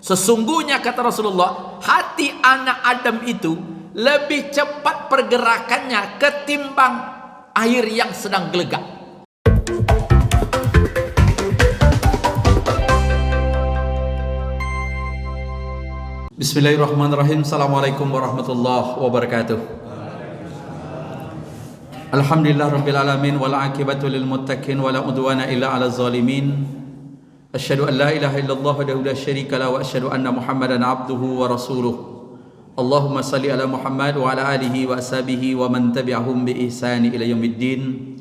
Sesungguhnya kata Rasulullah, hati anak Adam itu lebih cepat pergerakannya ketimbang air yang sedang gelegak. Bismillahirrahmanirrahim. Assalamualaikum warahmatullahi wabarakatuh. Alhamdulillah rabbil alamin wal aqibatu lil muttaqin wala udwana illa 'alal zalimin. Asyhadu an la ilaha illallah wahdahu la syarika lahu wa asyhadu anna Muhammadan 'abduhu wa rasuluh. Allahumma shalli ala Muhammad wa ala alihi wa ashabihi wa man tabi'ahum bi ihsani ila yaumiddin.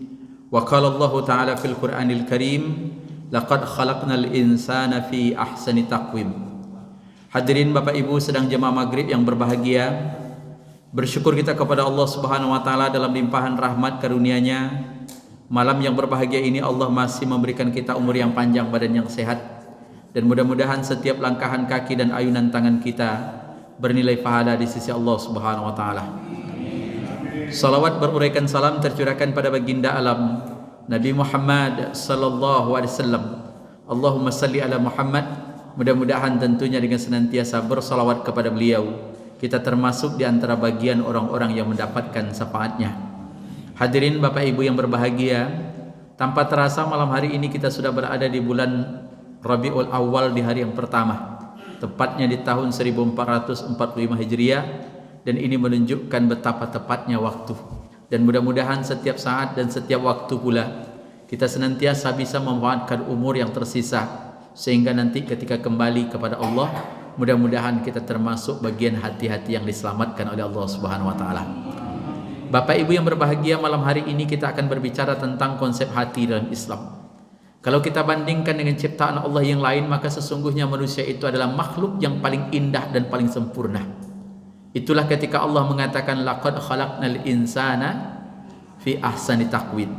Wa qala Allah ta'ala fil Qur'anil Karim, laqad khalaqnal insana fi ahsani taqwim. Hadirin Bapak Ibu sedang jemaah maghrib yang berbahagia, bersyukur kita kepada Allah Subhanahu wa Ta'ala dalam limpahan rahmat karunia-Nya. Malam yang berbahagia ini Allah masih memberikan kita umur yang panjang, badan yang sehat, dan mudah-mudahan setiap langkahan kaki dan ayunan tangan kita bernilai pahala di sisi Allah Subhanahu wa Ta'ala. Salawat beruraikan salam tercurahkan pada baginda alam Nabi Muhammad sallallahu alaihi wasallam. Allahumma salli ala Muhammad. Mudah-mudahan tentunya dengan senantiasa bersalawat kepada beliau, kita termasuk di antara bagian orang-orang yang mendapatkan syafaatnya. Hadirin Bapak Ibu yang berbahagia, tanpa terasa malam hari ini kita sudah berada di bulan Rabiul Awal di hari yang pertama, tepatnya di tahun 1445 Hijriah, dan ini menunjukkan betapa tepatnya waktu. Dan mudah-mudahan setiap saat dan setiap waktu pula kita senantiasa bisa memanfaatkan umur yang tersisa, sehingga nanti ketika kembali kepada Allah, mudah-mudahan kita termasuk bagian hati-hati yang diselamatkan oleh Allah Subhanahu wa Ta'ala. Bapak Ibu yang berbahagia, malam hari ini kita akan berbicara tentang konsep hati dalam Islam. Kalau kita bandingkan dengan ciptaan Allah yang lain, maka sesungguhnya manusia itu adalah makhluk yang paling indah dan paling sempurna. Itulah ketika Allah mengatakan laqad khalaqnal insana fi ahsani taqwim.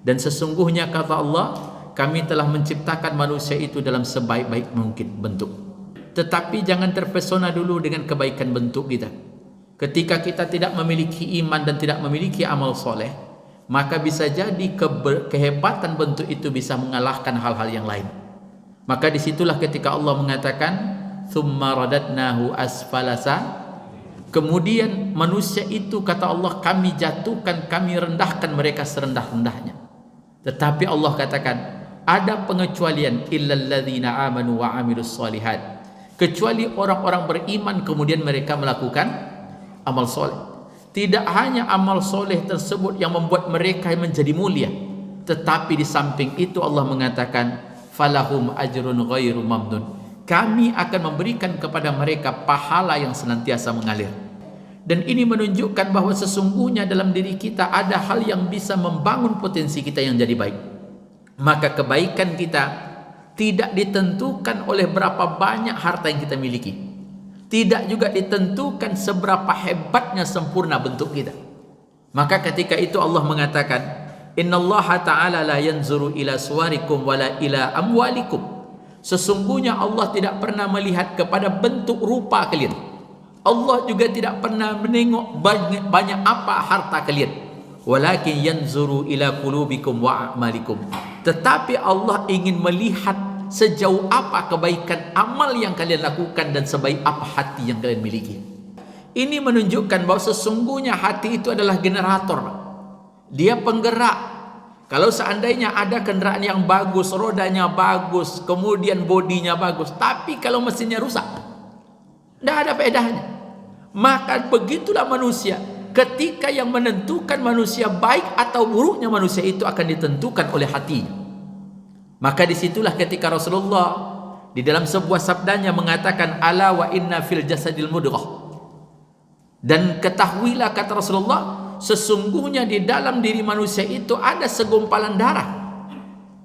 Dan sesungguhnya kata Allah, kami telah menciptakan manusia itu dalam sebaik-baik mungkin bentuk. Tetapi jangan terpesona dulu dengan kebaikan bentuk kita. Ketika kita tidak memiliki iman dan tidak memiliki amal soleh, maka bisa jadi kehebatan bentuk itu bisa mengalahkan hal-hal yang lain. Maka disitulah ketika Allah mengatakan thumma radatnahu asfalasa, kemudian manusia itu kata Allah kami jatuhkan, kami rendahkan mereka serendah-rendahnya. Tetapi Allah katakan ada pengecualian, illal ladzina amanu wa amilus solihat, kecuali orang-orang beriman kemudian mereka melakukan amal soleh. Tidak hanya amal soleh tersebut yang membuat mereka menjadi mulia, tetapi di samping itu Allah mengatakan falahum ajrun ghairu mamnun, kami akan memberikan kepada mereka pahala yang senantiasa mengalir. Dan ini menunjukkan bahwa sesungguhnya dalam diri kita ada hal yang bisa membangun potensi kita yang jadi baik. Maka kebaikan kita tidak ditentukan oleh berapa banyak harta yang kita miliki, tidak juga ditentukan seberapa hebatnya sempurna bentuk kita. Maka ketika itu Allah mengatakan innallaha ta'ala la yanzuru ila suwarikum wala ila amwalikum, sesungguhnya Allah tidak pernah melihat kepada bentuk rupa kalian. Allah juga tidak pernah menengok banyak apa harta kalian. Walakin yanzuru ila qulubikum wa a'malikum, tetapi Allah ingin melihat sejauh apa kebaikan amal yang kalian lakukan dan sebaik apa hati yang kalian miliki. Ini menunjukkan bahwa sesungguhnya hati itu adalah generator. Dia penggerak. Kalau seandainya ada kendaraan yang bagus, rodanya bagus, kemudian bodinya bagus, tapi kalau mesinnya rusak, tidak ada faedahnya. Maka begitulah manusia. Ketika yang menentukan manusia baik atau buruknya manusia itu akan ditentukan oleh hatinya. Maka disitulah ketika Rasulullah di dalam sebuah sabdanya mengatakan ala wa inna fil jasadil mudghah, dan ketahuilah kata Rasulullah, sesungguhnya di dalam diri manusia itu ada segumpalan darah.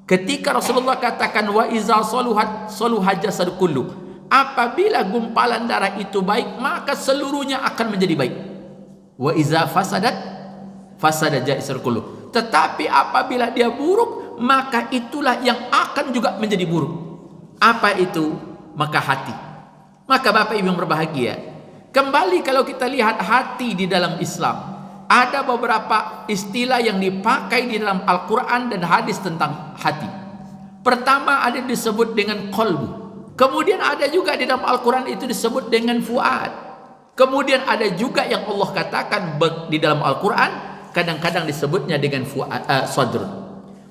Ketika Rasulullah katakan wa iza saluhat saluha jasad kullu, apabila gumpalan darah itu baik maka seluruhnya akan menjadi baik. Wa iza fasadat fasada jasad kullu, tetapi apabila dia buruk maka itulah yang akan juga menjadi buruk. Apa itu? Maka hati. Maka Bapak Ibu yang berbahagia, kembali kalau kita lihat hati di dalam Islam, ada beberapa istilah yang dipakai di dalam Al-Quran dan hadis tentang hati. Pertama ada disebut dengan qalbu. Kemudian ada juga di dalam Al-Quran itu disebut dengan fuad. Kemudian ada juga yang Allah katakan di dalam Al-Quran kadang-kadang disebutnya dengan sadrun.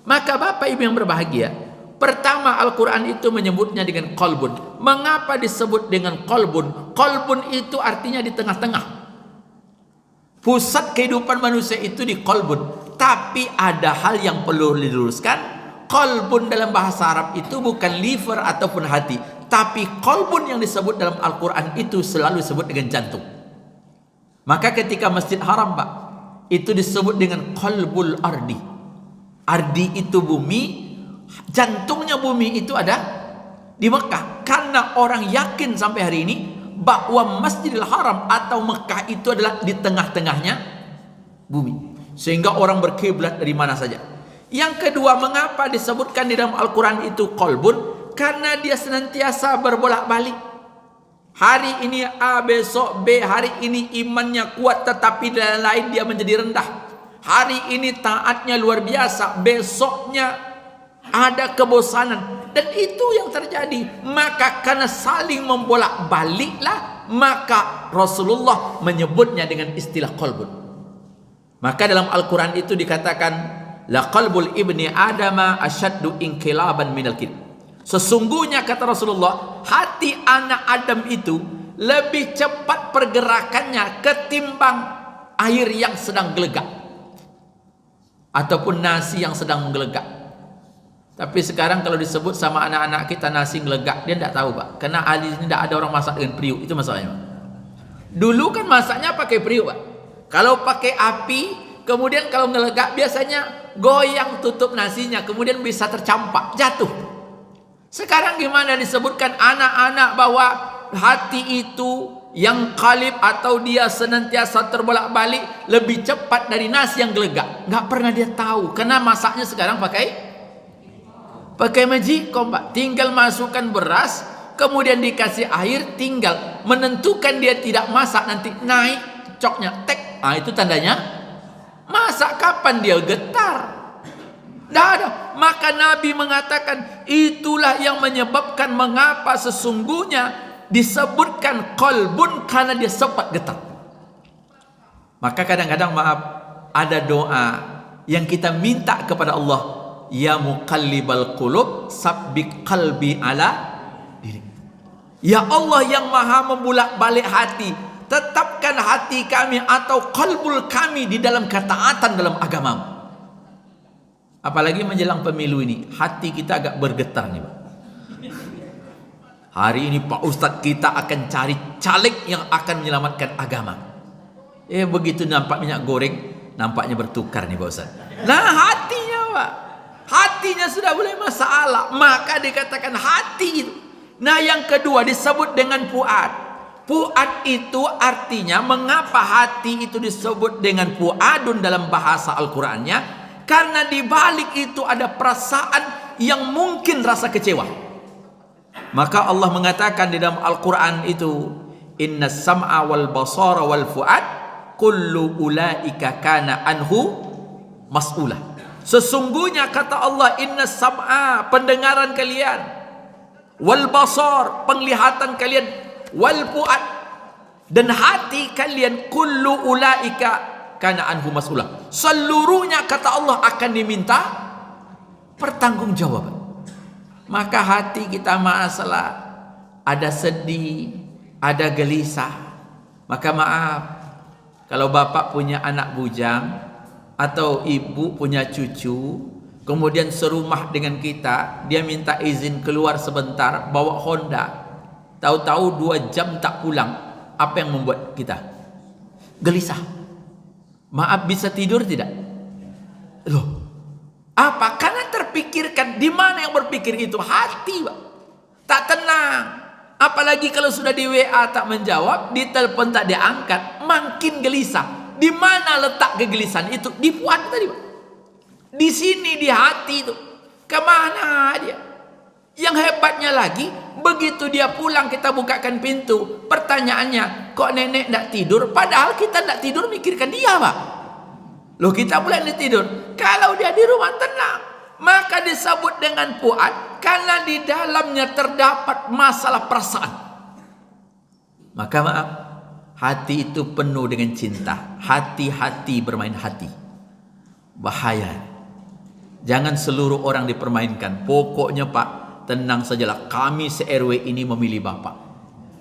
Maka Bapak Ibu yang berbahagia, pertama Al-Quran itu menyebutnya dengan qalbun. Mengapa disebut dengan qalbun? Qalbun itu artinya di tengah-tengah. Pusat kehidupan manusia itu di qalbun. Tapi ada hal yang perlu diluruskan. Qalbun dalam bahasa Arab itu bukan liver ataupun hati, tapi qalbun yang disebut dalam Al-Quran itu selalu disebut dengan jantung. Maka ketika Masjid Haram, Pak, itu disebut dengan qalbul ardi. Ardi itu bumi, jantungnya bumi itu ada di Mekah. Karena orang yakin sampai hari ini bahwa Masjidil Haram atau Mekah itu adalah di tengah-tengahnya bumi, sehingga orang berkiblat dari mana saja. Yang kedua, mengapa disebutkan di dalam Al-Quran itu qalbun? Karena dia senantiasa berbolak-balik. Hari ini A, besok B. Hari ini imannya kuat, tetapi dalam lain dia menjadi rendah. Hari ini taatnya luar biasa, besoknya ada kebosanan. Dan itu yang terjadi. Maka karena saling membolak-baliklah, maka Rasulullah menyebutnya dengan istilah qalbun. Maka dalam Al-Quran itu dikatakan, la qalbul ibni adama asyaddu inqilaban minal kid. Sesungguhnya kata Rasulullah, hati anak Adam itu lebih cepat pergerakannya ketimbang air yang sedang gelegak ataupun nasi yang sedang menggelegak. Tapi sekarang kalau disebut sama anak-anak kita nasi gelegak, dia tidak tahu, Pak. Karena ahli ini tidak ada orang masak dengan periuk, itu masalahnya, Pak. Dulu kan masaknya pakai periuk, Pak. Kalau pakai api, kemudian kalau ngelegak biasanya goyang tutup nasinya, kemudian bisa tercampak, jatuh. Sekarang gimana disebutkan anak-anak bahwa hati itu yang qalib atau dia senantiasa terbolak-balik lebih cepat dari nasi yang gelegak. Nggak pernah dia tahu, karena masaknya sekarang pakai magicom, Pak. Tinggal masukkan beras, kemudian dikasih air, tinggal menentukan dia tidak masak, nanti naik coknya, tek. Nah, itu tandanya masak. Kapan dia getar? Tidak ada. Maka Nabi mengatakan itulah yang menyebabkan mengapa sesungguhnya disebutkan qalbun, karena dia sempat getar. Maka kadang-kadang maaf, ada doa yang kita minta kepada Allah, ya muqallibal qulub sabbik qalbi ala diri. Ya Allah yang maha membulak-balik hati, tetapkan hati kami atau qalbul kami di dalam ketaatan dalam agamamu. Apalagi menjelang pemilu ini, hati kita agak bergetar nih, Pak. Hari ini Pak Ustadz kita akan cari caleg yang akan menyelamatkan agama. Begitu nampak minyak goreng, nampaknya bertukar nih Pak Ustadz. Nah, hatinya, Pak, hatinya sudah mulai masalah. Maka dikatakan hati itu. Nah, yang kedua disebut dengan fuad. Fuad itu artinya, mengapa hati itu disebut dengan fuadun dalam bahasa Al-Qur'annya? Karena di balik itu ada perasaan yang mungkin rasa kecewa. Maka Allah mengatakan di dalam Al-Quran itu, innas sam'a wal basara wal fu'ad kullu ulaika kana anhu mas'ulah. Sesungguhnya kata Allah, innas sam'a, pendengaran kalian, wal basar, penglihatan kalian, wal fu'ad, dan hati kalian, kullu ulaika kana anhu mas'ulah, seluruhnya kata Allah akan diminta pertanggungjawaban. Maka hati kita masalah, ada sedih, ada gelisah. Maka maaf, kalau bapak punya anak bujang atau ibu punya cucu, kemudian serumah dengan kita, dia minta izin keluar sebentar bawa Honda, tahu-tahu 2 jam tak pulang, apa yang membuat kita gelisah? Maaf, bisa tidur tidak? Loh, apa? Karena terpikirkan. Di mana yang berpikir itu? Hati, Pak. Tak tenang. Apalagi kalau sudah di WA tak menjawab, di telepon tak diangkat, makin gelisah. Di mana letak kegelisahan itu? Di fuad tadi, Pak. Di sini, di hati itu. Kemana dia? Yang hebatnya lagi, begitu dia pulang kita bukakan pintu, pertanyaannya, kok nenek tidak tidur? Padahal kita tidak tidur mikirkan dia, Pak. Loh, kita mulai tidur. Kalau dia di rumah tenang, maka disebut dengan fuad karena di dalamnya terdapat masalah perasaan. Maka maaf, hati itu penuh dengan cinta. Hati-hati bermain hati. Bahaya. Jangan seluruh orang dipermainkan. Pokoknya Pak, tenang sajalah. Kami se-RW ini memilih Bapak.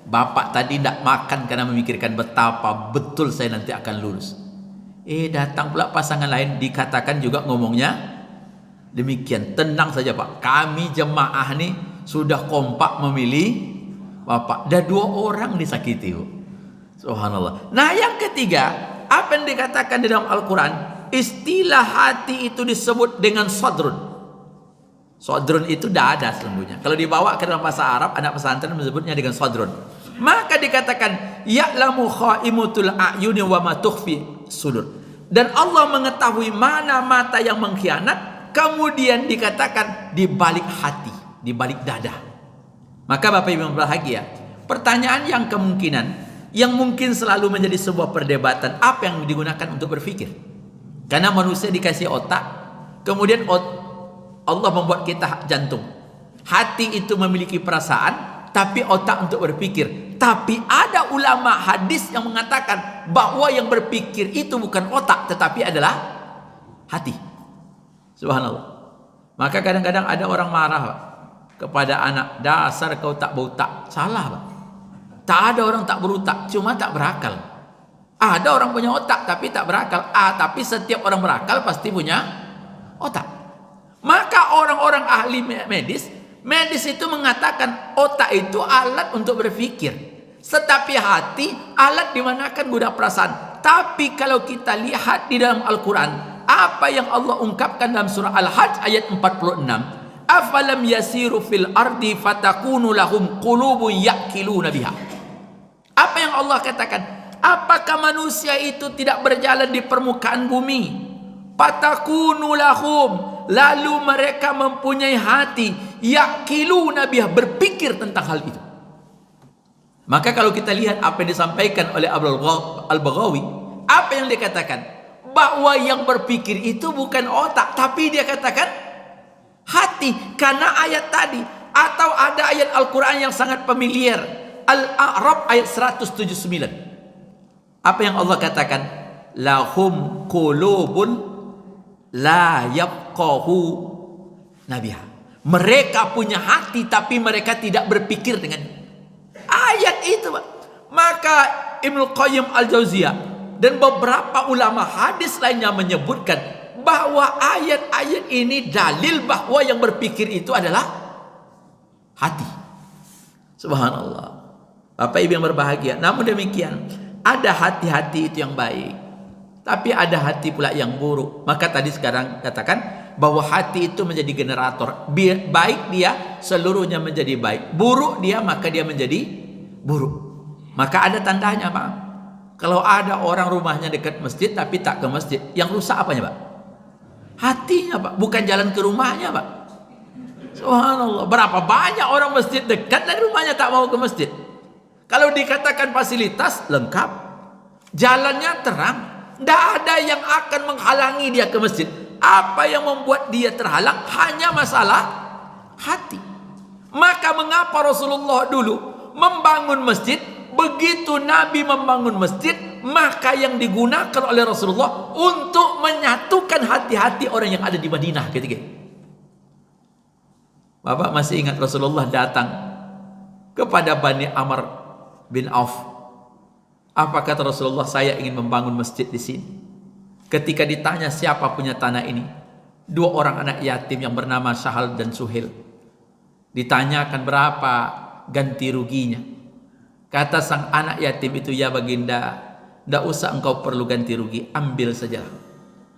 Bapak tadi tidak makan karena memikirkan betapa betul saya nanti akan lulus. Datang pula pasangan lain dikatakan juga ngomongnya demikian. Tenang saja Pak, kami jemaah nih sudah kompak memilih Bapak. Dah 2 orang disakiti. Subhanallah. Nah yang ketiga, apa yang dikatakan di dalam Al-Quran, istilah hati itu disebut dengan sadrun. Sadrun itu dada sesungguhnya. Kalau dibawa ke dalam bahasa Arab, anak pesantren menyebutnya dengan sadrun. Maka dikatakan ya'lamu khaimutul a'yuni wa ma tukhfi sudur. Dan Allah mengetahui mana mata yang mengkhianat. Kemudian dikatakan di balik hati, di balik dada. Maka Bapak Ibu yang berbahagia, pertanyaan yang kemungkinan, yang mungkin selalu menjadi sebuah perdebatan, apa yang digunakan untuk berpikir? Karena manusia dikasih otak, kemudian Allah membuat kita jantung. Hati itu memiliki perasaan, tapi otak untuk berpikir. Tapi ada ulama hadis yang mengatakan bahwa yang berpikir itu bukan otak, tetapi adalah hati. Subhanallah. Maka kadang-kadang ada orang marah Pak, kepada anak, dasar kau tak berutak. Salah Pak. Tak ada orang tak berutak, cuma tak berakal. Ada orang punya otak tapi tak berakal. Tapi setiap orang berakal pasti punya otak. Maka orang-orang ahli medis itu mengatakan otak itu alat untuk berpikir. Tetapi hati alat dimanakan guna perasaan. Tapi kalau kita lihat di dalam Al-Quran, apa yang Allah ungkapkan dalam surah Al-Hajj ayat 46, afalam yasiru fil ardi fatakunu lahum qulubun ya'qiluna biha. Apa yang Allah katakan? Apakah manusia itu tidak berjalan di permukaan bumi? Fatakunu lahum, lalu mereka mempunyai hati, ya'qiluna biha, berpikir tentang hal itu. Maka kalau kita lihat apa yang disampaikan oleh Al-Baghawi, apa yang dikatakan? Bahwa yang berpikir itu bukan otak, tapi dia katakan hati. Karena ayat tadi, atau ada ayat Al-Quran yang sangat familiar, Al-A'raf ayat 179. Apa yang Allah katakan? Lahum qulubun la yafqahu nabiha. Mereka punya hati tapi mereka tidak berpikir dengan ayat itu. Maka Ibnu Qayyim Al-Jauziyah dan beberapa ulama hadis lainnya menyebutkan bahwa ayat-ayat ini dalil bahwa yang berpikir itu adalah hati. Subhanallah. Bapak Ibu yang berbahagia, namun demikian ada hati-hati itu yang baik, tapi ada hati pula yang buruk. Maka tadi sekarang katakan bahwa hati itu menjadi generator. Baik dia seluruhnya menjadi baik, buruk dia maka dia menjadi buruk. Maka ada tandanya Pak. Kalau ada orang rumahnya dekat masjid tapi tak ke masjid, yang rusak apanya Pak? Hatinya Pak, bukan jalan ke rumahnya Pak. Subhanallah. Berapa banyak orang masjid dekat dari rumahnya tak mau ke masjid. Kalau dikatakan fasilitas lengkap, jalannya terang, tidak ada yang akan menghalangi dia ke masjid. Apa yang membuat dia terhalang? Hanya masalah hati. Maka mengapa Rasulullah dulu membangun masjid? Begitu Nabi membangun masjid, maka yang digunakan oleh Rasulullah untuk menyatukan hati-hati orang yang ada di Madinah ketika itu. Bapak masih ingat Rasulullah datang kepada Bani Amr bin Auf. Apa kata Rasulullah? Saya ingin membangun masjid di sini. Ketika ditanya siapa punya tanah ini, 2 orang anak yatim yang bernama Sahal dan Suhail. Ditanyakan berapa ganti ruginya. Kata sang anak yatim itu, ya baginda, tidak usah engkau perlu ganti rugi, ambil saja.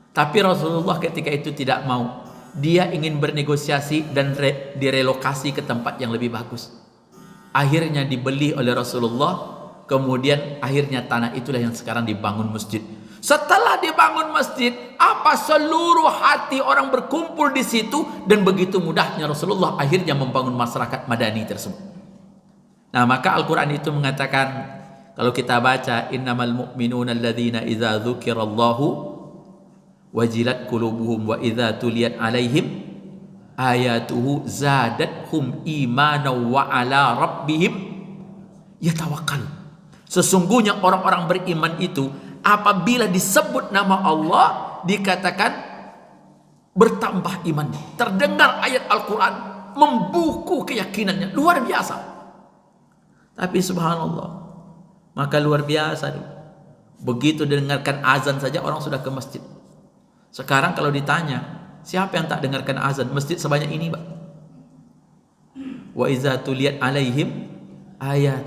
Tapi Rasulullah ketika itu tidak mau. Dia ingin bernegosiasi dan direlokasi ke tempat yang lebih bagus. Akhirnya dibeli oleh Rasulullah. Kemudian akhirnya tanah itulah yang sekarang dibangun masjid. Setelah dibangun masjid, apa seluruh hati orang berkumpul di situ, dan begitu mudahnya Rasulullah akhirnya membangun masyarakat Madani tersebut. Nah, maka Al-Quran itu mengatakan, kalau kita baca, innamal mu'minuna alladzina idza dzukirallahu wajilat qulubuhum wa idza tuliyat alaihim ayatuhu zadathum imana wa ala rabbihim yatawakkalun. Sesungguhnya orang-orang beriman itu apabila disebut nama Allah dikatakan bertambah imannya. Terdengar ayat Al-Quran membuku keyakinannya, luar biasa. Tapi subhanallah, maka luar biasa. Begitu didengarkan azan saja orang sudah ke masjid. Sekarang kalau ditanya, siapa yang tak dengarkan azan? Masjid sebanyak ini, Pak. Wa iza tuliyat alaihim ayat,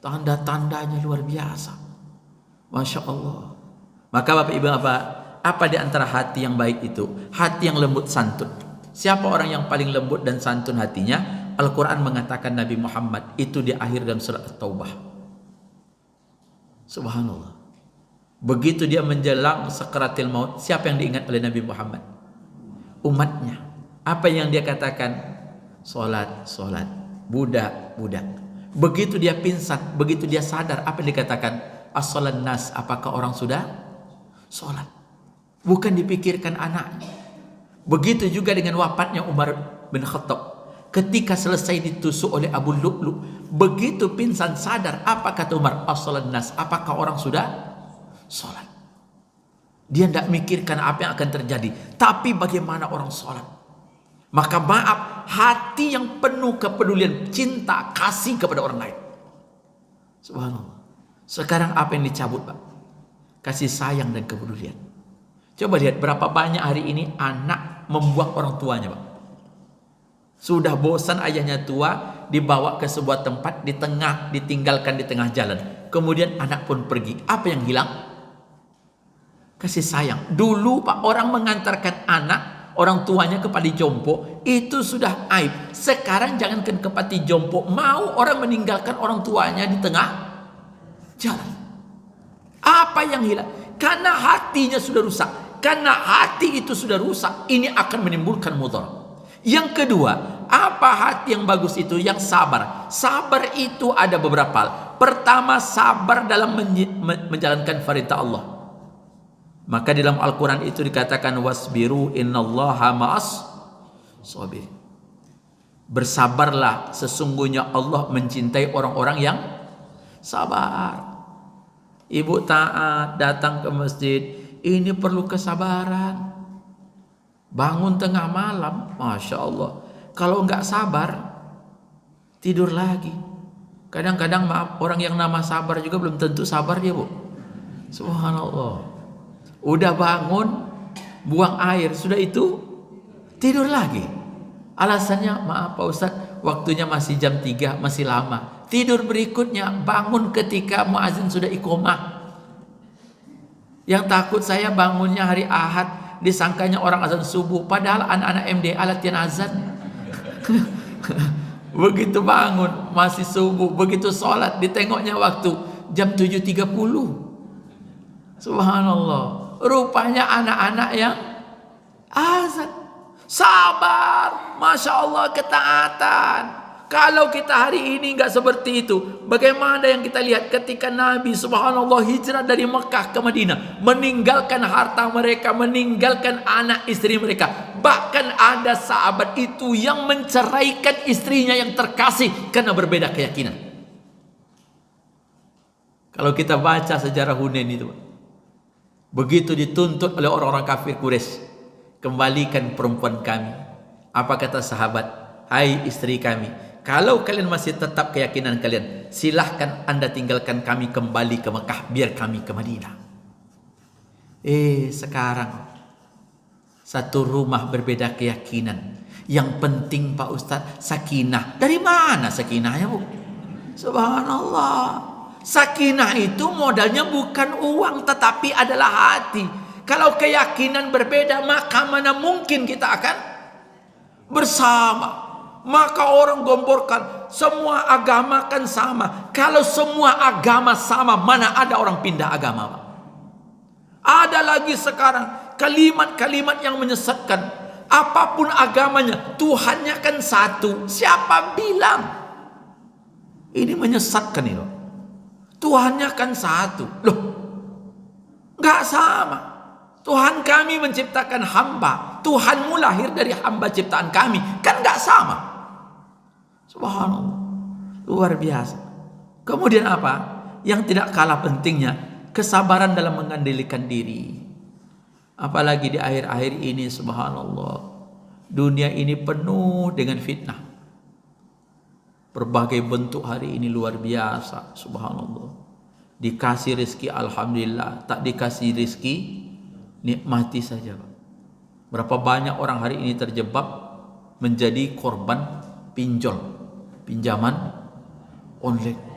tanda-tandanya luar biasa. Masya Allah. Maka Bapak Ibu, apa di antara hati yang baik itu? Hati yang lembut santun. Siapa orang yang paling lembut dan santun hatinya? Al-Quran mengatakan Nabi Muhammad itu di akhir dalam surat At-Taubah. Subhanallah. Begitu dia menjelang sakaratil maut, siapa yang diingat oleh Nabi Muhammad? Umatnya. Apa yang dia katakan? Solat, solat. Budak, budak. Begitu dia pingsan, begitu dia sadar, apa yang dikatakan? As-salat nas, apakah orang sudah solat? Bukan dipikirkan anaknya. Begitu juga dengan wafatnya Umar bin Khattab. Ketika selesai ditusuk oleh Abu Lu'lu', begitu pingsan sadar, apa kata Umar? As-salat nas, apakah orang sudah sholat? Dia tidak mikirkan apa yang akan terjadi, tapi bagaimana orang sholat. Maka maaf, hati yang penuh kepedulian, cinta, kasih kepada orang lain. Subhanallah. Sekarang apa yang dicabut, Pak? Kasih sayang dan kepedulian. Coba lihat berapa banyak hari ini anak membuang orang tuanya, Pak. Sudah bosan ayahnya tua, dibawa ke sebuah tempat di tengah, ditinggalkan di tengah jalan. Kemudian anak pun pergi. Apa yang hilang? Kasih sayang. Dulu Pak, orang mengantarkan anak, orang tuanya ke panti jompo, itu sudah aib. Sekarang jangankan ke panti jompo, mau orang meninggalkan orang tuanya di tengah jalan. Apa yang hilang? Karena hatinya sudah rusak. Karena hati itu sudah rusak, ini akan menimbulkan mudarat. Yang kedua, apa hati yang bagus itu? Yang sabar. Sabar itu ada beberapa hal. Pertama, sabar dalam menjalankan perintah Allah. Maka di dalam Al-Quran itu dikatakan wasbiru innallaha ma'as sabir. Bersabarlah, sesungguhnya Allah mencintai orang-orang yang sabar. Ibu taat datang ke masjid, ini perlu kesabaran. Bangun tengah malam, Masya Allah. Kalau nggak sabar, tidur lagi. Kadang-kadang maaf, orang yang nama sabar juga belum tentu sabar dia, Bu. Subhanallah. Udah bangun, buang air, sudah itu tidur lagi. Alasannya, maaf Pak Ustadz, waktunya masih jam 3, masih lama. Tidur berikutnya, bangun ketika muazin sudah iqomah. Yang takut saya bangunnya hari Ahad, disangkanya orang azan subuh, padahal anak-anak MDA latihan azan. Begitu bangun masih subuh, begitu sholat ditengoknya waktu jam 7.30. Subhanallah. Rupanya anak-anak yang azan. Sabar, Masya Allah, ketaatan. Kalau kita hari ini nggak seperti itu, bagaimana yang kita lihat ketika Nabi subhanallah hijrah dari Mekah ke Madinah, meninggalkan harta mereka, meninggalkan anak istri mereka. Bahkan ada sahabat itu yang menceraikan istrinya yang terkasih karena berbeda keyakinan. Kalau kita baca sejarah Hunain itu, begitu dituntut oleh orang-orang kafir Quraisy, kembalikan perempuan kami. Apa kata sahabat? Hai istri kami, kalau kalian masih tetap keyakinan kalian, silahkan anda tinggalkan kami kembali ke Mekah, biar kami ke Madinah. Sekarang satu rumah berbeda keyakinan. Yang penting Pak Ustadz, sakinah. Dari mana sakinahnya, Bu? Subhanallah. Sakinah itu modalnya bukan uang, tetapi adalah hati. Kalau keyakinan berbeda, maka mana mungkin kita akan bersama. Maka orang gomborkan semua agama kan sama. Kalau semua agama sama, mana ada orang pindah agama, Pak? Ada lagi sekarang kalimat-kalimat yang menyesatkan. Apapun agamanya, Tuhannya kan satu. Siapa bilang? Ini menyesatkan itu. Tuhannya kan satu. Loh, nggak sama. Tuhan kami menciptakan hamba. Tuhanmu lahir dari hamba ciptaan kami. Kan nggak sama. Subhanallah. Luar biasa. Kemudian apa? Yang tidak kalah pentingnya, kesabaran dalam mengendalikan diri. Apalagi di akhir-akhir ini, subhanallah, dunia ini penuh dengan fitnah. Berbagai bentuk hari ini luar biasa, subhanallah. Dikasih rezeki alhamdulillah, tak dikasih rezeki nikmati saja. Berapa banyak orang hari ini terjebak menjadi korban pinjol, pinjaman online.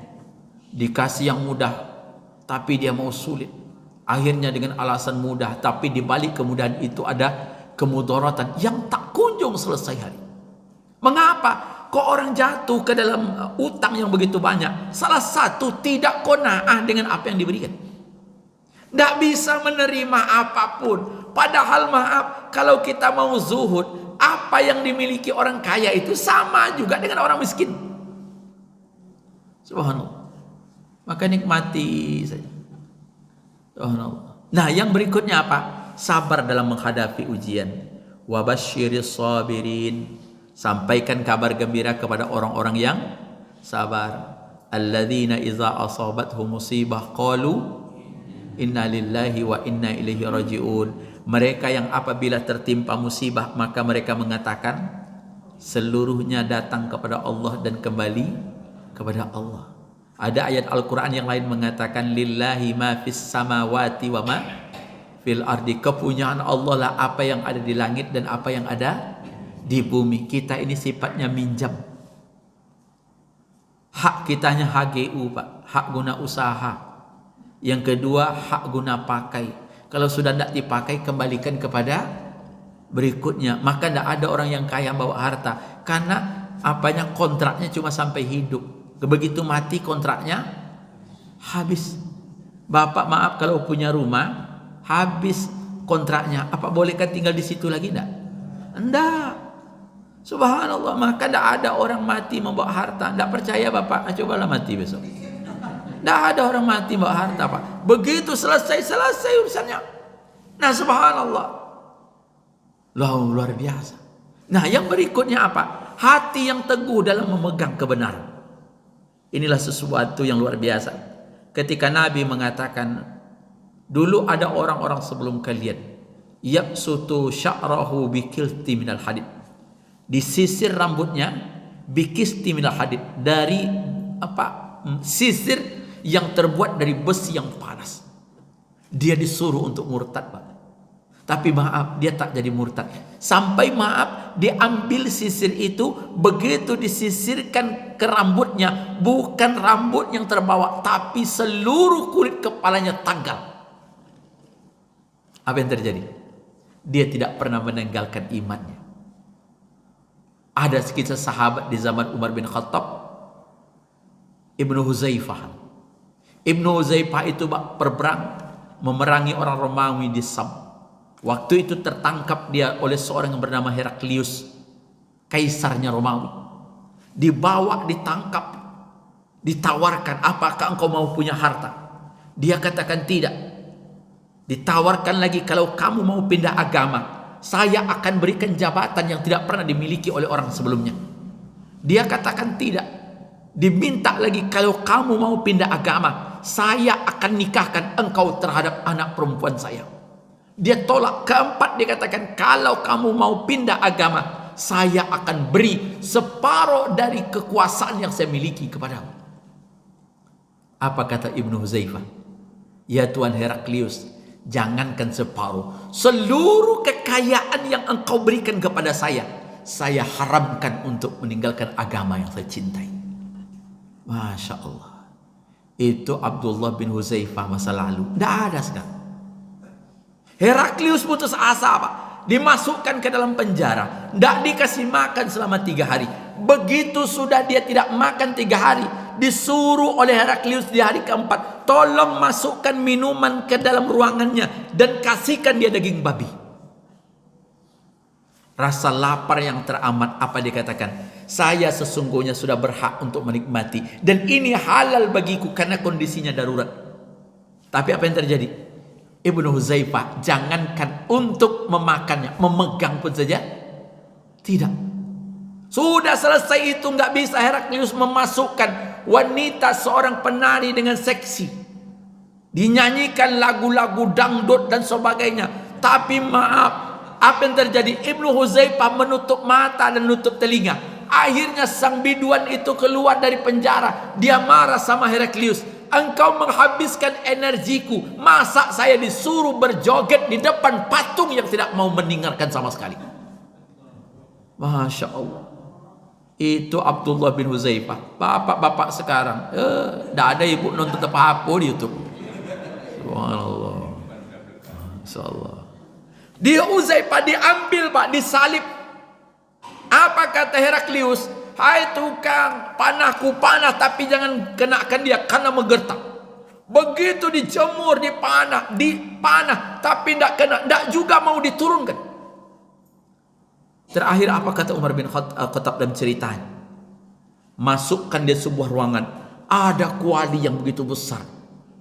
Dikasih yang mudah, tapi dia mau sulit. Akhirnya dengan alasan mudah, tapi di balik kemudahan itu ada kemudaratan yang tak kunjung selesai hari. Mengapa? Kok orang jatuh ke dalam utang yang begitu banyak? Salah satu, tidak qanaah dengan apa yang diberikan. Tidak bisa menerima apapun. Padahal maaf, kalau kita mau zuhud, apa yang dimiliki orang kaya itu sama juga dengan orang miskin. Subhanallah. Maka nikmati saja. Subhanallah. Nah, yang berikutnya apa? Sabar dalam menghadapi ujian. Wabasyiris sabirin. Sampaikan kabar gembira kepada orang-orang yang sabar. Alladzina iza asabathum musibah qalu inna lillahi wa inna ilaihi rajiun. Mereka yang apabila tertimpa musibah maka mereka mengatakan seluruhnya datang kepada Allah dan kembali kepada Allah. Ada ayat Al-Quran yang lain mengatakan lillahi ma fis samawati wa ma fil ardi. Kepunyaan Allah lah apa yang ada di langit dan apa yang ada di bumi. Kita ini sifatnya minjam. Hak kitanya HGU, Pak, hak guna usaha. Yang kedua, hak guna pakai. Kalau sudah tidak dipakai, kembalikan kepada berikutnya. Maka tidak ada orang yang kaya bawa harta, karena apanya, kontraknya cuma sampai hidup. Begitu mati kontraknya habis. Bapak maaf, kalau punya rumah habis kontraknya, apa bolehkan tinggal di situ lagi? Enggak. Subhanallah. Maka tidak ada orang mati membawa harta. Tidak percaya Bapak, cobalah mati besok. Tidak ada orang mati membawa harta, Pak. Begitu selesai urusannya. Nah, subhanallah, luar biasa. Nah, yang berikutnya apa? Hati yang teguh dalam memegang kebenaran. Inilah sesuatu yang luar biasa. Ketika Nabi mengatakan, dulu ada orang-orang sebelum kalian, yabsutu sya'rahu bikilti minal hadid. Disisir rambutnya bikisti minal hadid, dari apa? Sisir yang terbuat dari besi yang panas. Dia disuruh untuk murtad, Pak. Tapi maaf, dia tak jadi murtad. Sampai maaf, diambil sisir itu, begitu disisirkan ke rambutnya, bukan rambut yang terbawa, tapi seluruh kulit kepalanya tanggal. Apa yang terjadi? Dia tidak pernah meninggalkan imannya. Ada kisah sahabat di zaman Umar bin Khattab, Ibnu Huzaifah. Ibnu Huzaifah itu berperang memerangi orang Romawi di Sam. Waktu itu tertangkap dia oleh seorang yang bernama Heraklius, kaisarnya Romawi. Dibawa, ditangkap, ditawarkan, apakah engkau mau punya harta? Dia katakan tidak. Ditawarkan lagi, kalau kamu mau pindah agama, saya akan berikan jabatan yang tidak pernah dimiliki oleh orang sebelumnya. Dia katakan tidak. Diminta lagi, kalau kamu mau pindah agama, saya akan nikahkan engkau terhadap anak perempuan saya. Dia tolak. Keempat, dia katakan, kalau kamu mau pindah agama, saya akan beri separuh dari kekuasaan yang saya miliki kepadamu. Apa kata Ibnu Huzaifah? Ya Tuan Heraklius, jangankan separuh, seluruh kekayaan yang engkau berikan kepada saya haramkan untuk meninggalkan agama yang saya cintai. Masya Allah. Itu Abdullah bin Huzaifah masa lalu. Tidak ada sekarang. Heraklius putus asa, Pak. Dimasukkan ke dalam penjara. Tidak dikasih makan selama 3 hari. Begitu sudah dia tidak makan 3 hari, disuruh oleh Heraklius di hari keempat, tolong masukkan minuman ke dalam ruangannya dan kasihkan dia daging babi. Rasa lapar yang teramat, apa dikatakan? Saya sesungguhnya sudah berhak untuk menikmati, dan ini halal bagiku karena kondisinya darurat. Tapi apa yang terjadi? Ibnu Huzaifah jangankan untuk memakannya, memegang pun saja tidak. Sudah selesai itu nggak bisa Heraklius memasukkan wanita seorang penari dengan seksi, dinyanyikan lagu-lagu dangdut dan sebagainya. Tapi maaf, apa yang terjadi? Ibnu Huzaifah menutup mata dan menutup telinga. Akhirnya sang biduan itu keluar dari penjara. Dia marah sama Heraklius. Engkau menghabiskan energiku, masa saya disuruh berjoget di depan patung yang tidak mau mendengarkan sama sekali. Masya Allah. Itu Abdullah bin Huzaifah. Bapak-bapak sekarang tidak ada ibu nonton apa di YouTube. Subhanallah. Masyaallah. Dia Huzaifah diambil Pak, disalib. Apa kata Heraklius? Hai tukang, panahku panah, tapi jangan kenakan dia karena menggertak. Begitu dijemur, dipanah, tapi tidak kena, tidak juga mau diturunkan. Terakhir apa kata Umar bin Khattab dalam ceritanya? Masukkan dia sebuah ruangan, ada kuali yang begitu besar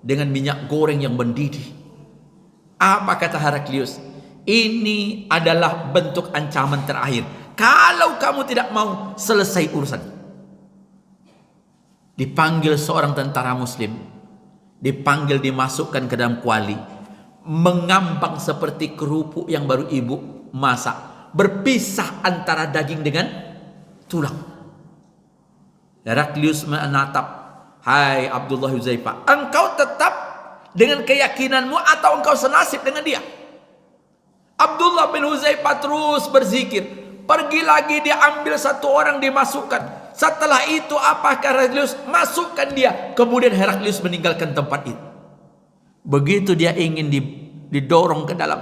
dengan minyak goreng yang mendidih. Apa kata Heraklius? Ini adalah bentuk ancaman terakhir. Kalau kamu tidak mau, selesai urusan. Dipanggil seorang tentara muslim, dipanggil, dimasukkan ke dalam kuali, mengambang seperti kerupuk yang baru ibu masak, berpisah antara daging dengan tulang. Heraklius menatap, hai Abdullah Huzaifah, engkau tetap dengan keyakinanmu atau engkau senasib dengan dia? Abdullah bin Huzaifah terus berzikir. Pergi lagi, diambil satu orang, dimasukkan. Setelah itu apa Heraklius? Masukkan dia. Kemudian Heraklius meninggalkan tempat itu. Begitu dia ingin didorong ke dalam,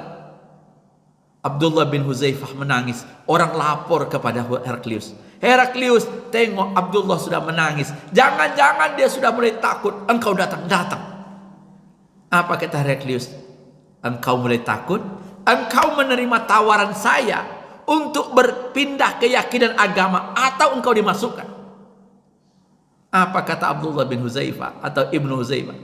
Abdullah bin Huzaifah menangis. Orang lapor kepada Heraklius. Heraklius, tengok Abdullah sudah menangis. Jangan-jangan dia sudah mulai takut. Engkau datang. Apa kata Heraklius? Engkau mulai takut? Engkau menerima tawaran saya untuk berpindah keyakinan agama atau engkau dimasukkan? Apa kata Abdullah bin Huzaifah atau Ibnu Huzaifah?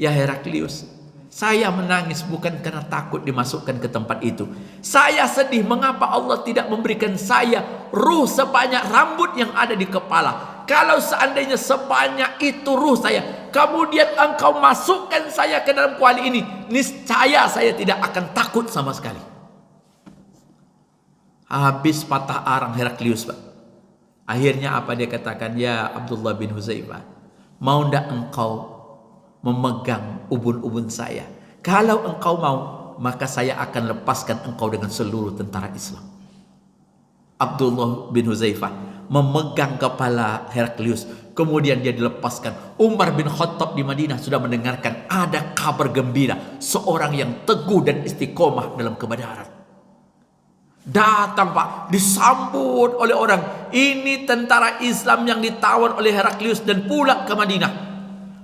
Ya Heraklius, saya menangis bukan karena takut dimasukkan ke tempat itu. Saya sedih mengapa Allah tidak memberikan saya ruh sebanyak rambut yang ada di kepala. Kalau seandainya sebanyak itu ruh saya, kemudian engkau masukkan saya ke dalam kuali ini, niscaya saya tidak akan takut sama sekali. Habis patah arang Heraklius Pak. Akhirnya apa dia katakan? Ya Abdullah bin Huzaifah, mau ndak engkau memegang ubun-ubun saya? Kalau engkau mau, maka saya akan lepaskan engkau dengan seluruh tentara Islam. Abdullah bin Huzaifah memegang kepala Heraklius, kemudian dia dilepaskan. Umar bin Khattab di Madinah sudah mendengarkan ada kabar gembira, seorang yang teguh dan istiqomah dalam kebenaran. Datang Pak, disambut oleh orang. Ini tentara Islam yang ditawan oleh Heraklius dan pulang ke Madinah.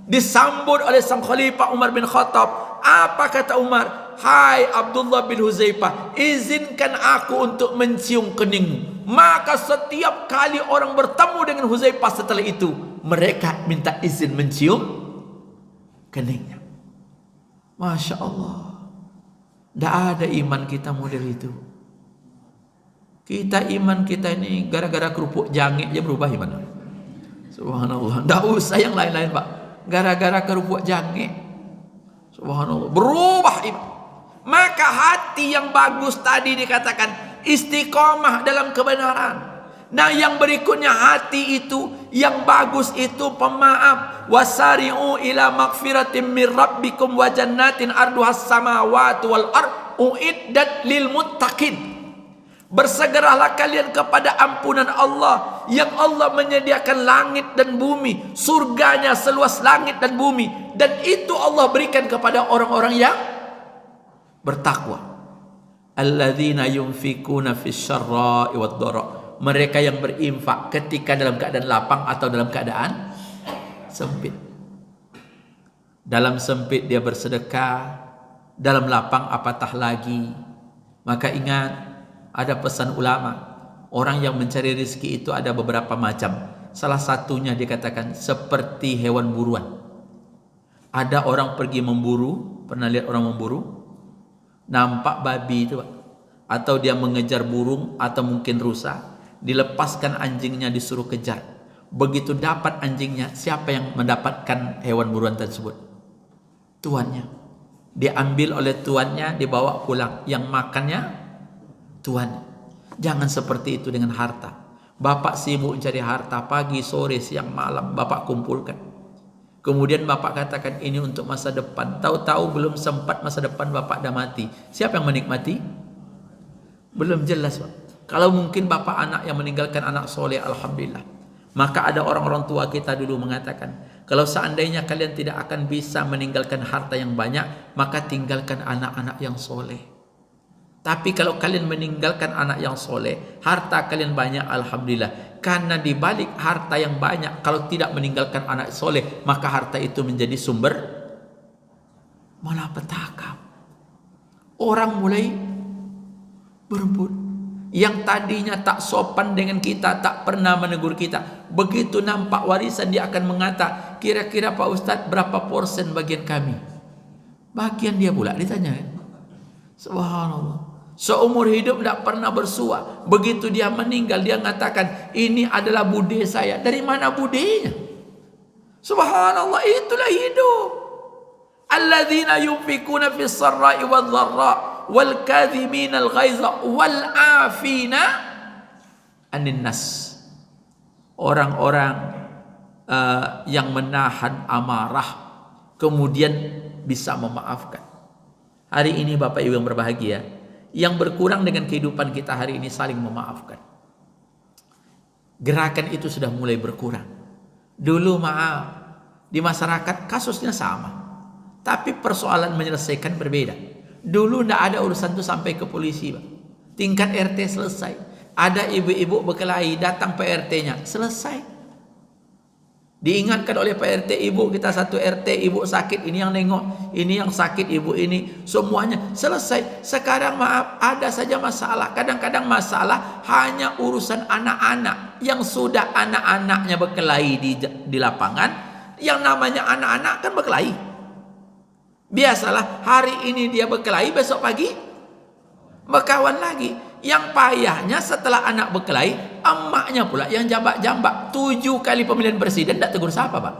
Disambut oleh sang khalifah Umar bin Khattab. Apa kata Umar? Hai Abdullah bin Huzaifah, izinkan aku untuk mencium keningmu. Maka setiap kali orang bertemu dengan Huzaifah setelah itu, mereka minta izin mencium keningnya. Masya Allah. Tidak ada iman kita model itu. Kita iman kita ini gara-gara kerupuk jange aja berubah iman. Subhanallah. Tidak usah yang lain-lain Pak. Gara-gara kerupuk jange, subhanallah, berubah iman. Maka hati yang bagus tadi dikatakan istiqomah dalam kebenaran. Nah yang berikutnya hati itu yang bagus itu pemaaf. Wasari'u ila magfiratin min rabbikum wa jannatin arduhas samawati wal ard uiddat lil muttaqin. Bersegeralah kalian kepada ampunan Allah yang Allah menyediakan langit dan bumi, surganya seluas langit dan bumi, dan itu Allah berikan kepada orang-orang yang bertakwa. Alladzina yunfikuna fis syarra'i wad dharra. Mereka yang berinfak ketika dalam keadaan lapang atau dalam keadaan sempit. Dalam sempit dia bersedekah, dalam lapang apatah lagi. Maka ingat, ada pesan ulama, orang yang mencari rezeki itu ada beberapa macam. Salah satunya dikatakan seperti hewan buruan. Ada orang pergi memburu, pernah lihat orang memburu? nampak babi itu Pak, atau dia mengejar burung atau mungkin rusa, dilepaskan anjingnya disuruh kejar. Begitu dapat anjingnya, siapa yang mendapatkan hewan buruan tersebut? Tuannya. Diambil oleh tuannya, dibawa pulang. Yang makannya tuannya. Jangan seperti itu dengan harta. Bapak sibuk cari harta, pagi, sore, siang, malam Bapak kumpulkan. Kemudian Bapak katakan ini untuk masa depan. Tahu-tahu belum sempat masa depan Bapak dah mati. Siapa yang menikmati? Belum jelas Pak. Kalau mungkin Bapak anak yang meninggalkan anak soleh, alhamdulillah. Maka ada orang-orang tua kita dulu mengatakan, kalau seandainya kalian tidak akan bisa meninggalkan harta yang banyak, maka tinggalkan anak-anak yang soleh. Tapi kalau kalian meninggalkan anak yang soleh, harta kalian banyak, alhamdulillah. Karena di balik harta yang banyak, kalau tidak meninggalkan anak soleh, maka harta itu menjadi sumber malapetaka. Orang mulai berebut. Yang tadinya tak sopan dengan kita, tak pernah menegur kita, begitu nampak warisan dia akan mengata, kira-kira Pak Ustadz berapa persen bagian kami? Bagian dia pula ditanya. Subhanallah. Seumur hidup tidak pernah bersua. Begitu dia meninggal, dia mengatakan ini adalah bude saya. Dari mana budenya? Subhanallah, itulah hidup. Alladzina yunfikuna fis sarra'i wal dharra wal kadhimina al ghaiza wal afina anin nas. Orang-orang yang menahan amarah kemudian bisa memaafkan. Hari ini Bapak Ibu yang berbahagia, yang berkurang dengan kehidupan kita hari ini saling memaafkan. Gerakan itu sudah mulai berkurang. Dulu maaf, di masyarakat kasusnya sama, tapi persoalan menyelesaikan berbeda. Dulu tidak ada urusan itu sampai ke polisi Pak. Tingkat RT selesai. Ada ibu-ibu berkelahi, datang PRT-nya, selesai. Diingatkan oleh Pak RT, ibu kita satu RT, ibu sakit, ini yang nengok, ini yang sakit, ibu ini, semuanya selesai. Sekarang maaf, ada saja masalah. Kadang-kadang masalah hanya urusan anak-anak yang sudah anak-anaknya berkelahi di lapangan. Yang namanya anak-anak kan berkelahi. Biasalah hari ini dia berkelahi, besok pagi berkawan lagi. Yang payahnya setelah anak berkelahi, emaknya pula yang jambak-jambak. 7 kali pemilihan presiden tidak tegur siapa Pak.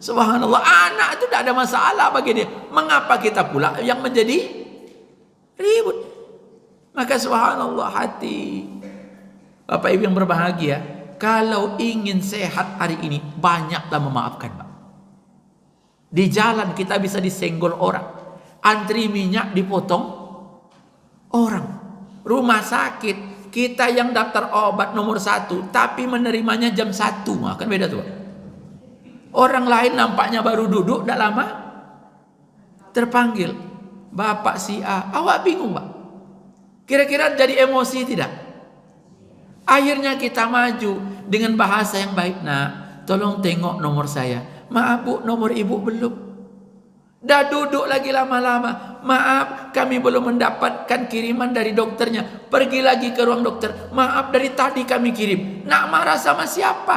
Subhanallah, anak itu tidak ada masalah bagi dia. Mengapa kita pula yang menjadi ribut? Maka subhanallah, hati Bapak Ibu yang berbahagia, kalau ingin sehat hari ini, banyaklah memaafkan Pak. Di jalan kita bisa disenggol orang, antri minyak dipotong orang. Rumah sakit kita yang daftar obat nomor 1, tapi menerimanya jam 1, kan beda tuh. Orang lain nampaknya baru duduk, tidak lama terpanggil, Bapak si A, awak bingung Pak. Kira-kira jadi emosi tidak? Akhirnya kita maju dengan bahasa yang baik, nah tolong tengok nomor saya. Maaf Bu, nomor ibu belum. Dah duduk lagi lama-lama. Maaf, kami belum mendapatkan kiriman dari dokternya. Pergi lagi ke ruang dokter. Maaf, dari tadi kami kirim. Nak marah sama siapa?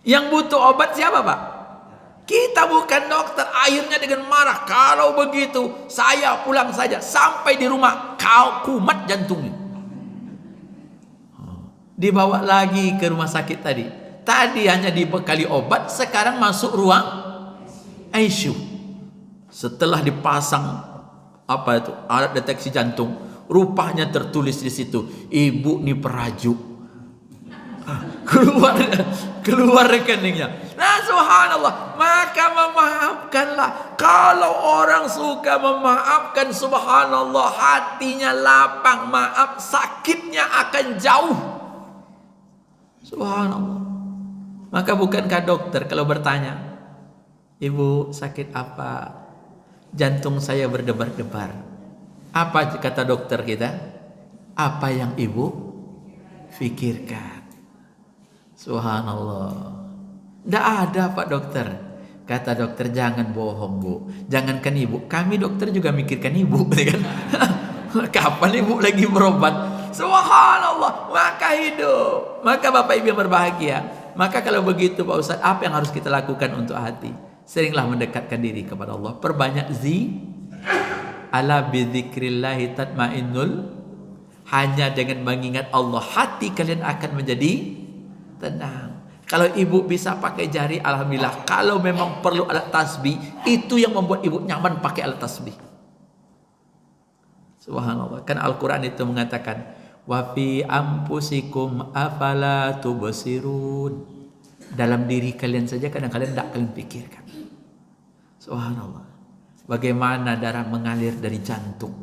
Yang butuh obat siapa Pak? Kita bukan dokter. Akhirnya dengan marah, kalau begitu saya pulang saja. Sampai di rumah kau kumat jantungnya. Dibawa lagi ke rumah sakit tadi. Tadi hanya dibekali obat, sekarang masuk ruang ICU. Setelah dipasang alat deteksi jantung, rupanya tertulis di situ, ibu nih perajuk. Keluar rekeningnya. Nah subhanallah, maka memaafkanlah. Kalau orang suka memaafkan, subhanallah, hatinya lapang. Maaf, sakitnya akan jauh. Subhanallah. Maka bukankah dokter kalau bertanya, ibu sakit apa? Jantung saya berdebar-debar. Apa kata dokter kita? Apa yang ibu fikirkan? Subhanallah. Tidak ada Pak dokter. Kata dokter, jangan bohong Bu. Jangankan ibu, kami dokter juga mikirkan ibu. Kapan ibu lagi berobat? Subhanallah. Maka hidup. Maka Bapak Ibu yang berbahagia. Maka kalau begitu Pak Ustadz, apa yang harus kita lakukan untuk hati? Seringlah mendekatkan diri kepada Allah. Perbanyak Ala bidzikrillahi tatmainnul, hanya dengan mengingat Allah hati kalian akan menjadi tenang. Kalau ibu bisa pakai jari, alhamdulillah. Kalau memang perlu alat tasbih, itu yang membuat ibu nyaman pakai alat tasbih. Subhanallah. Kan Al-Quran itu mengatakan, wa fi ampusikum afala tubsirun. Dalam diri kalian saja kadang-kadang tidak kalian pikirkan. Subhanallah. Bagaimana darah mengalir dari jantung.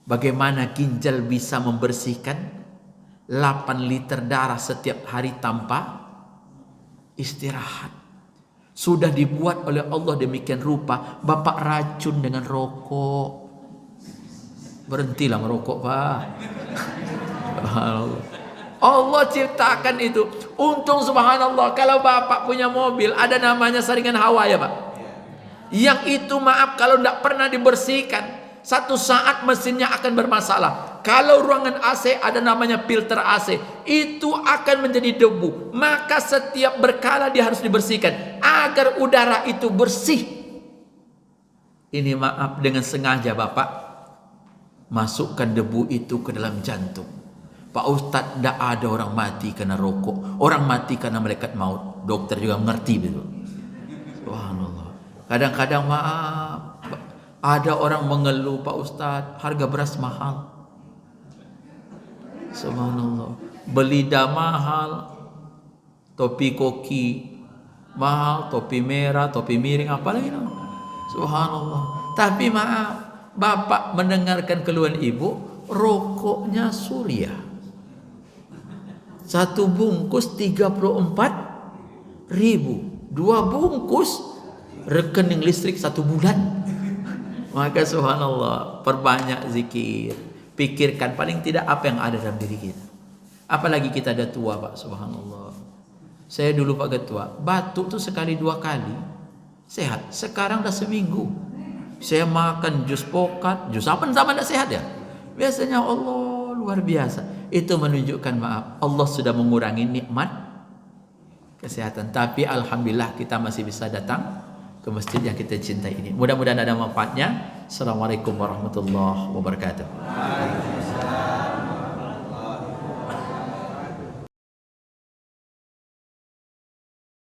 Bagaimana ginjal bisa membersihkan 8 liter darah setiap hari tanpa istirahat. Sudah dibuat oleh Allah demikian rupa. Bapak racun dengan rokok. Berhentilah merokok, Pak. Allah ciptakan itu. Untung subhanallah kalau bapak punya mobil ada namanya saringan hawa ya Pak. Yang itu maaf kalau tidak pernah dibersihkan, satu saat mesinnya akan bermasalah. Kalau ruangan AC ada namanya filter AC, itu akan menjadi debu. Maka setiap berkala dia harus dibersihkan agar udara itu bersih. Ini maaf dengan sengaja bapak masukkan debu itu ke dalam jantung. Pak Ustadz, tidak ada orang mati karena rokok. Orang mati karena malaikat maut. Dokter juga mengerti betul. Subhanallah. Kadang-kadang maaf, ada orang mengeluh, Pak Ustadz, harga beras mahal. Subhanallah. Belida mahal, topi koki mahal, topi merah, topi miring, apalagi no? Subhanallah. Tapi maaf, bapak mendengarkan keluhan ibu, rokoknya Surya. 1 bungkus 34.000, 2 bungkus rekening listrik 1 bulan. Maka subhanallah, perbanyak zikir. Pikirkan paling tidak apa yang ada dalam diri kita. Apalagi kita ada tua Pak, subhanallah. Saya dulu Pak Ketua, batuk tuh sekali 2 kali sehat. Sekarang udah seminggu. Saya makan jus pokat, jus apa sama tidak sehat ya? Biasanya Allah luar biasa. Itu menunjukkan maaf, Allah sudah mengurangi nikmat kesehatan. Tapi alhamdulillah kita masih bisa datang ke masjid yang kita cintai ini. Mudah-mudahan ada manfaatnya. Assalamualaikum warahmatullahi wabarakatuh.